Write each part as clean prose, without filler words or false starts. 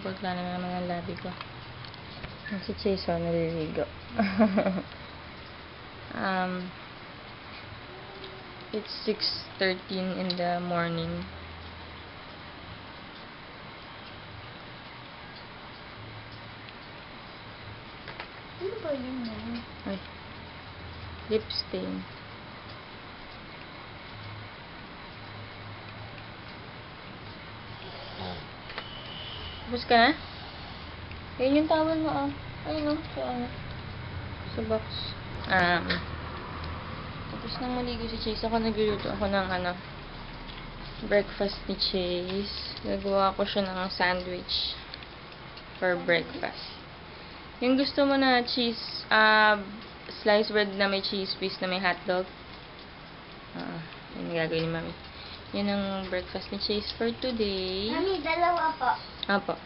Pagla na naman ang labi ko. Si Chase, naliligo. It's 6:13 in the morning. Ano ba yun mo? Ay. Lip stain. Tapos ka na? Ayun yung towel mo, ah. Ayun, sa box. Tapos nang maligo si Chase, ako nagluluto ako ng, breakfast ni Chase. Nagawa ko siya ng sandwich for breakfast. Yung gusto mo na cheese, sliced bread na may cheese piece na may hotdog. Yun yung gagawin ni Mami. Yun ang breakfast ni Chase for today. Mami, dalawa po. Apo.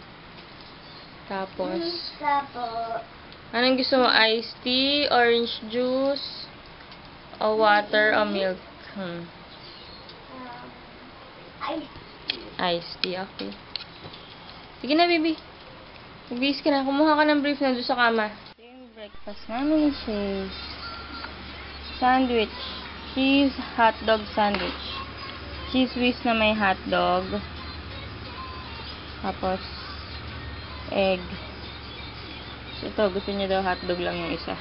Tapos, Isa po. anong gusto mo? Iced tea, orange juice, o water, o milk? Ice. Iced tea, okay. Sige na, baby. Magbihis ka na. Kumuha ka ng brief na doon sa kama. Ito yung breakfast namin ni Chase. Sandwich. Cheese hotdog sandwich. Cheese whiz na may hotdog. Tapos, egg. So, ito, gusto niya daw hotdog lang yung isa.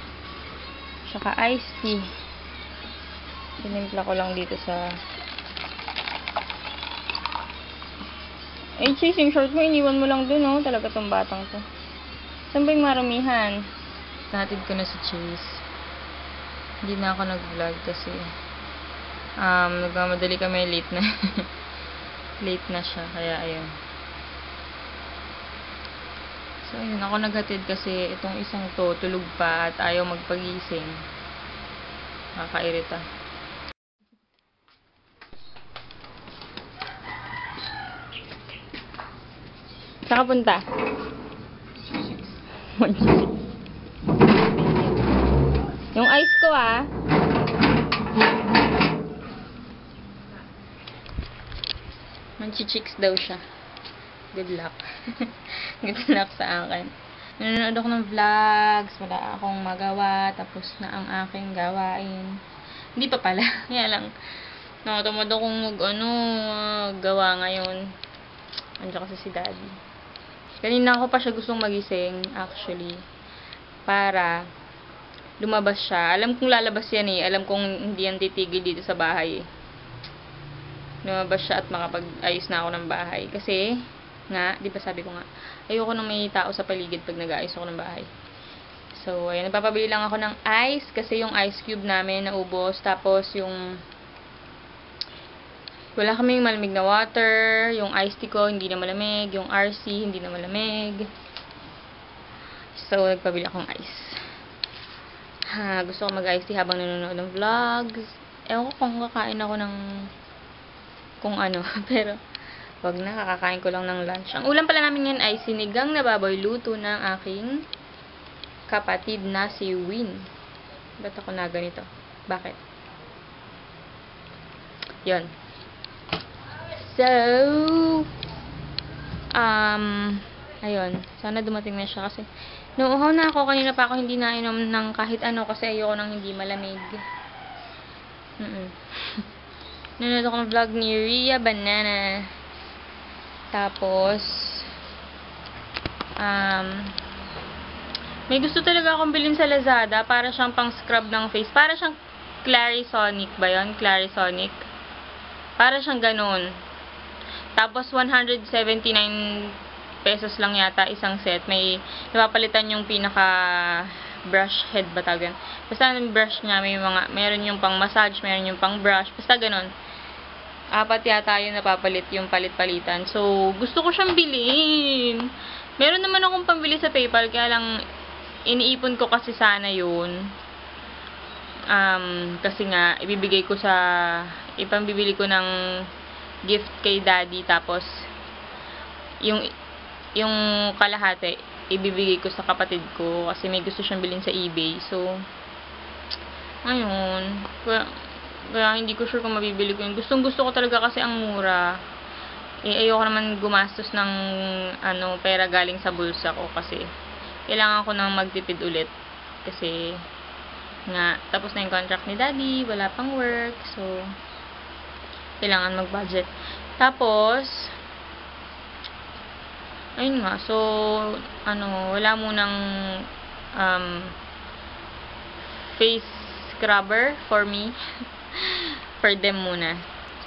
Tsaka iced tea. Pinimpla ko lang dito sa... Chase, yung short mo, iniwan mo lang dun, oh. Talaga tong batang to. Saan ba yung maramihan? Natid ko na si Chase. Hindi na ako nag-vlog kasi nagmamadali kami, late na. Late na siya, kaya ayun. So, ayun, ako naghatid kasi itong isang to, tulog pa at ayaw magpagising. Nakakairita. Saan ka punta? Yung ice ko, Manchichicks daw siya. Good luck. Good luck sa akin. Nanonood ako ng vlogs, wala akong magawa, tapos na ang aking gawain. Hindi pa pala. Kaya lang, nakatamad akong gawa ngayon. Andiyan kasi si Daddy. Kanina ako pa siya gustong magising, actually. Para lumabas siya. Alam kong lalabas yan eh. Alam kong hindi yan titigil dito sa bahay eh. Lumabas siya at makapag-ayos na ako ng bahay. Kasi, di ba sabi ko nga, ayoko nang may tao sa paligid pag nag-aayos ako ng bahay. So, ayun, napapabili lang ako ng ice kasi yung ice cube namin naubos. Tapos, yung wala kaming malamig na water. Yung iced tea ko, hindi na malamig. Yung RC, hindi na malamig. So, nagpabili akong ice. Gusto ko mag-ice tea habang nanonood ng vlogs. Ewan ko kung kakain ako ng kung ano. Pero, wag na, kakakain ko lang ng lunch. Ang ulam pala namin yan ay sinigang na baboy, luto ng aking kapatid na si Win. Ba't ako na ganito? Bakit? Yun. So, ayun. Sana dumating na siya kasi nauuhaw na ako. Kanina pa ako hindi nainom ng kahit ano kasi ayoko nang hindi malamig. Nanonood ako ng vlog ni Ria Banana. Tapos, may gusto talaga akong bilhin sa Lazada para siyang pang scrub ng face. Para siyang Clarisonic ba yun? Clarisonic. Para siyang ganun. Tapos, 179 pesos lang yata isang set. May napapalitan yung pinaka brush head ba tawag yan? Basta yung brush niya, meron yung pang massage, meron yung pang brush. Basta ganun. 4 yata yung napapalit yung palit-palitan. So, gusto ko siyang bilhin. Meron naman akong pambili sa PayPal, kaya lang iniipon ko kasi sana yun. Kasi nga, ipambibili ko ng gift kay Daddy, tapos yung kalahati, ibibigay ko sa kapatid ko, kasi may gusto siyang bilhin sa eBay. So, ayun. Kaya hindi ko sure kung mabibili ko yun. Gustong gusto ko talaga kasi ang mura. ayoko naman gumastos ng pera galing sa bulsa ko kasi kailangan ko nang magtipid ulit. Kasi nga, tapos na yung contract ni Daddy, wala pang work, so kailangan mag-budget. Tapos, ayun nga, so, wala munang face scrubber for me. For them muna.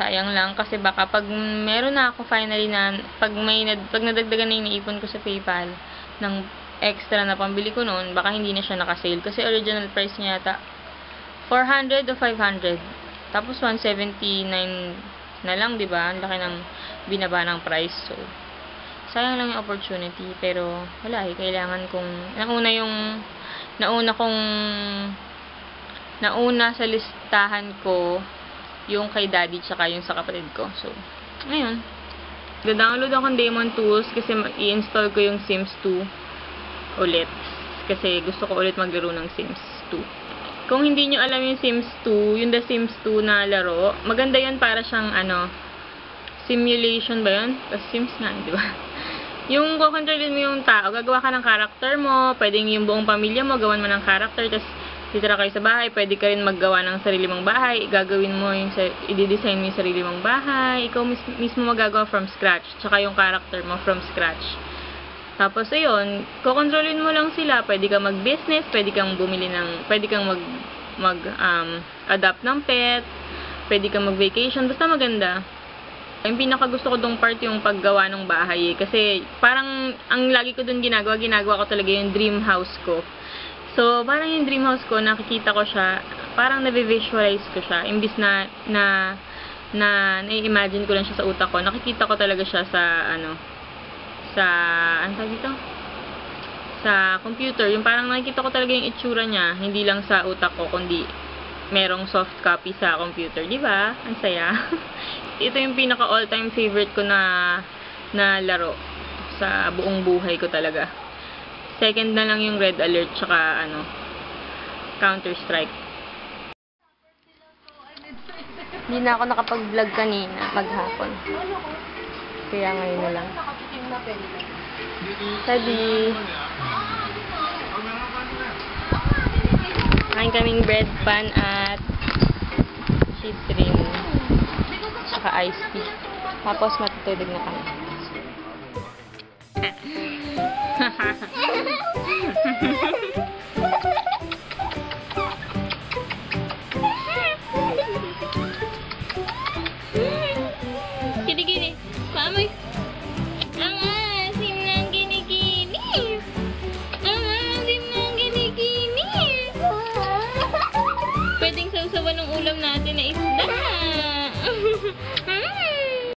Sayang lang, kasi baka pag meron na ako finally na, pag nadagdagan na yung naipon ko sa PayPal, ng extra na pambili ko noon, baka hindi na siya naka-sale. Kasi original price niya yata 400 o 500. Tapos 179 na lang, 'di ba? Ang laki ng binaba ng price. So, sayang lang yung opportunity, pero wala kailangan kong nauna sa listahan ko yung kay Daddy tsaka yung sa kapatid ko. So, ngayon, download akong Demon Tools kasi i-install ko yung Sims 2 ulit. Kasi gusto ko ulit maglaro ng Sims 2. Kung hindi nyo alam yung Sims 2, yung The Sims 2 na laro, maganda yun para siyang simulation ba yun? Sims nga, di ba? Yung kukontrolin mo yung tao, gagawa ka ng character mo, pwedeng yung buong pamilya mo, gawan mo ng character, tapos titira kayo sa bahay, pwede ka rin maggawa ng sarili mong bahay, gagawin mo yung, i-design mo yung sarili mong bahay, ikaw mismo magagawa from scratch, tsaka yung character mo from scratch. Tapos, ayun, kukontrolin mo lang sila. Pwede kang mag-business, pwede kang mag-adopt ng pet, pwede kang mag-vacation, basta maganda. Yung pinakagusto ko dong part yung paggawa ng bahay kasi parang, ang lagi ko dun ginagawa ko talaga yung dream house ko. So, parang yung dream house ko, nakikita ko siya, parang na-visualize ko siya, imbis na na-imagine ko lang siya sa utak ko, nakikita ko talaga siya sa computer. Yung parang nakikita ko talaga yung itsura niya, hindi lang sa utak ko, kundi merong soft copy sa computer. Di ba? Ang saya. Ito yung pinaka all-time favorite ko na laro sa buong buhay ko talaga. Second na lang yung Red Alert tsaka Counter-Strike. Hindi na ako nakapag-vlog kanina, maghapon. Kaya ngayon na lang. Sabi, kain kaming bread pan at citrin saka iced tea. Tapos matutulog na kami. Gini-gini. Maamoy. Ang asim ng gini-gini. Ang asim ng gini-gini. Pwedeng sausawan ng ulam natin na isda.